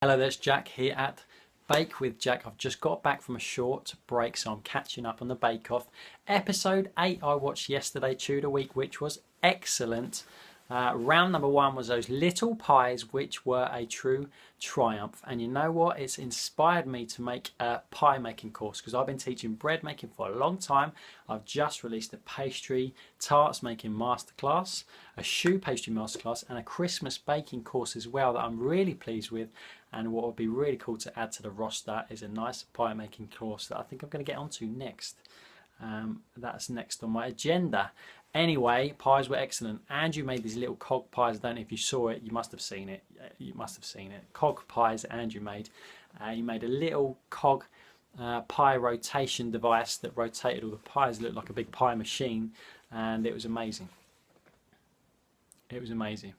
Hello, there's Jack here at Bake with Jack. I've just got back from a short break, so I'm catching up on the Bake Off. Episode 8 I watched yesterday, Tudor week, which was excellent. Round number 1 was those little pies, which were a true triumph. And you know what? It's inspired me to make a pie making course, because I've been teaching bread making for a long time. I've just released a pastry tarts making masterclass, a choux pastry masterclass, and a Christmas baking course as well that I'm really pleased with. And what would be really cool to add to the roster is a nice pie making course that I think I'm going to get onto next. That's next on my agenda. Anyway, pies were excellent. Andrew made these little cog pies. I don't know if you saw it. You must have seen it. You must have seen it. Cog pies that Andrew made. He made a little cog pie rotation device that rotated all the pies. It looked like a big pie machine, and it was amazing. It was amazing.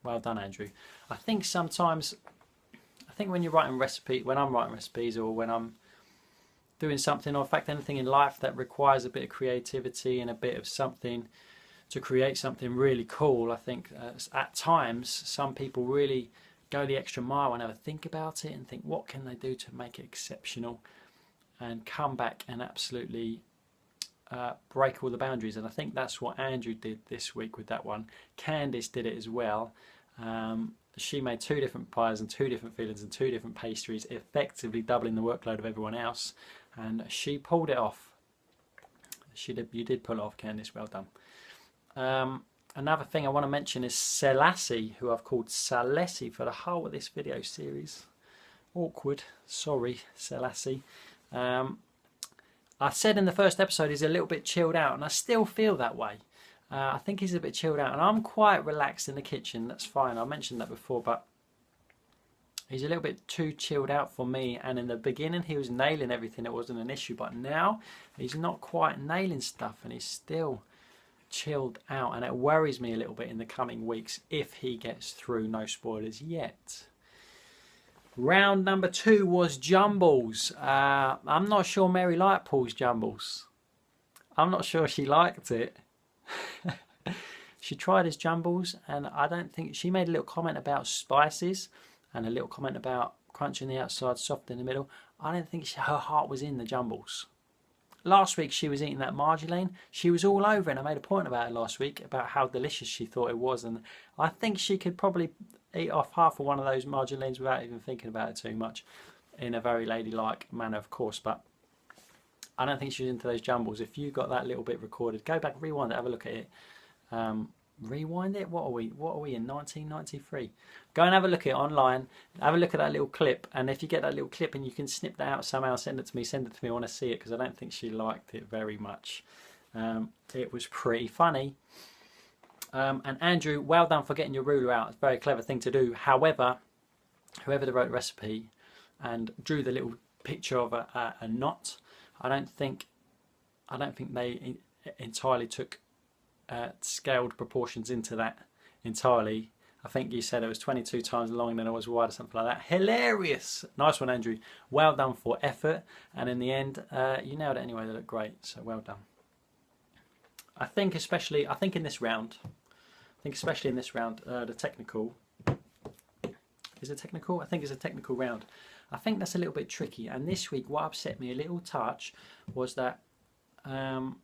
Well done, Andrew. I think sometimes, when you're writing recipe, when I'm writing recipes, or when I'm doing something, or in fact anything in life that requires a bit of creativity and a bit of something to create something really cool, I think at times some people really go the extra mile and have a think about it and think, what can they do to make it exceptional, and come back and absolutely break all the boundaries. And I think that's what Andrew did this week with that one. Candice did it as well. She made 2 different pies and 2 different fillings and 2 different pastries, effectively doubling the workload of everyone else, and she pulled it off. You did pull it off, Candice, well done. Another thing I want to mention is Selasi, who I've called Selasi for the whole of this video series. Awkward, sorry Selasi. I said in the first episode he's a little bit chilled out, and I still feel that way. I think he's a bit chilled out, and I'm quite relaxed in the kitchen. That's fine, I mentioned that before, but he's a little bit too chilled out for me. And in the beginning he was nailing everything, it wasn't an issue, but now he's not quite nailing stuff and he's still chilled out, and it worries me a little bit in the coming weeks if he gets through. No spoilers yet. Round number 2 was Jumbles. I'm not sure Mary liked Paul's Jumbles. I'm not sure she liked it. She tried his Jumbles, and I don't think she made a little comment about spices and a little comment about crunch on the outside, soft in the middle. I don't think her heart was in the Jumbles. Last week she was eating that margarine. She was all over, and I made a point about it last week about how delicious she thought it was, and I think she could probably eat off half of one of those margarines without even thinking about it too much, in a very ladylike manner, of course. But I don't think she's into those Jumbles. If you got that little bit recorded, go back, rewind it, have a look at it. Rewind it? What are we in 1993? Go and have a look at it online. Have a look at that little clip, and if you get that little clip and you can snip that out somehow, send it to me. I want to see it, because I don't think she liked it very much. It was pretty funny. And Andrew, well done for getting your ruler out. It's a very clever thing to do. However, whoever wrote the recipe and drew the little picture of a knot, I don't think they entirely took scaled proportions into that entirely. I think you said it was 22 times long and then it was wide or something like that. Hilarious! Nice one, Andrew. Well done for effort, and in the end you nailed it anyway. They look great, so well done. I think in this round, the technical, is it technical? I think it's a technical round. I think that's a little bit tricky, and this week what upset me a little touch was that everyone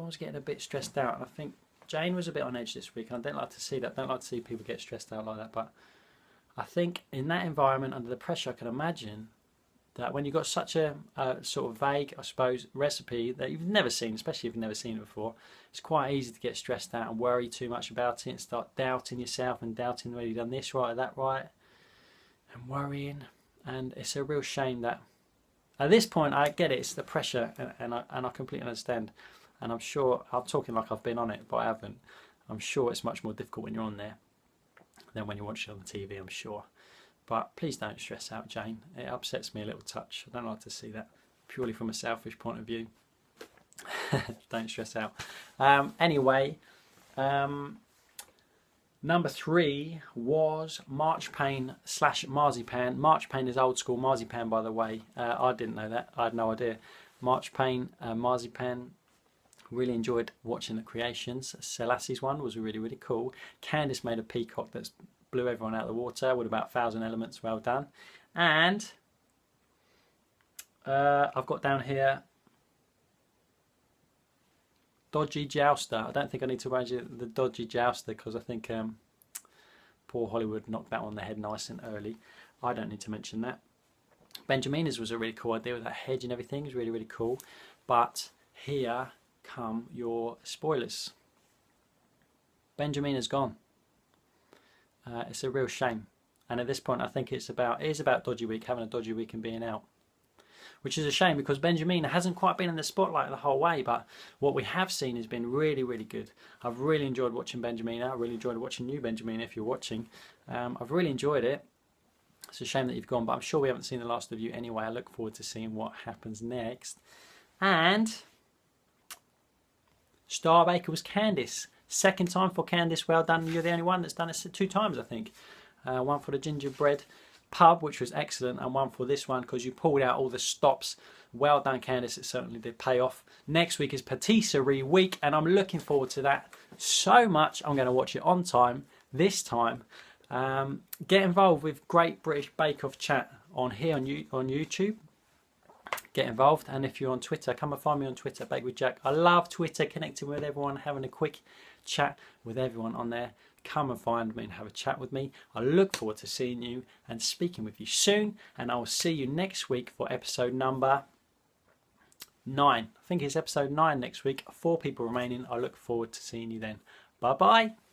was getting a bit stressed out, and I think Jane was a bit on edge this week, and I don't like to see that. I don't like to see people get stressed out like that, but I think in that environment, under the pressure, I can imagine that when you've got such a sort of vague, I suppose, recipe that you've never seen, especially if you've never seen it before, it's quite easy to get stressed out and worry too much about it and start doubting yourself and doubting whether you've done this right or that right, and worrying. And it's a real shame that at this point, I get it, it's the pressure, and I completely understand. And I'm sure, I'm talking like I've been on it, but I haven't. I'm sure it's much more difficult when you're on there than when you watch it on the TV, I'm sure. But please don't stress out, Jane. It upsets me a little touch. I don't like to see that, purely from a selfish point of view. Don't stress out. Anyway, number 3 was marchpane / marzipan. Marchpane is old school marzipan, by the way. I didn't know that. I had no idea. Marchpane, marzipan. Really enjoyed watching the creations. Selasi's one was really, really cool. Candice made a peacock that's blew everyone out of the water with about 1,000 elements. Well done. And I've got down here Dodgy Jouster. I don't think I need to arrange the Dodgy Jouster because I think poor Hollywood knocked that one on the head nice and early. I don't need to mention that. Benjamina's was a really cool idea with that hedge and everything. It was really, really cool. But here come your spoilers. Benjamina's gone. It's a real shame. And at this point, I think it is about Dodgy Week, having a dodgy week and being out. Which is a shame because Benjamina hasn't quite been in the spotlight the whole way, but what we have seen has been really, really good. I've really enjoyed watching Benjamina. I really enjoyed watching you, Benjamina, if you're watching. I've really enjoyed it. It's a shame that you've gone, but I'm sure we haven't seen the last of you anyway. I look forward to seeing what happens next. And Starbaker was Candice. Second time for Candice. Well done. You're the only one that's done it 2 times, I think. One for the gingerbread pub, which was excellent, and one for this one because you pulled out all the stops. Well done, Candice. It certainly did pay off. Next week is patisserie week, and I'm looking forward to that so much. I'm going to watch it on time this time. Get involved with Great British Bake Off chat on here on YouTube. Get involved, and if you're on Twitter, come and find me on Twitter, Bake with Jack. I love Twitter, connecting with everyone, having a quick chat with everyone on there. Come and find me and have a chat with me. I look forward to seeing you and speaking with you soon, and I will see you next week for episode number 9. I think it's episode 9 next week. 4 people remaining. I look forward to seeing you then. Bye bye.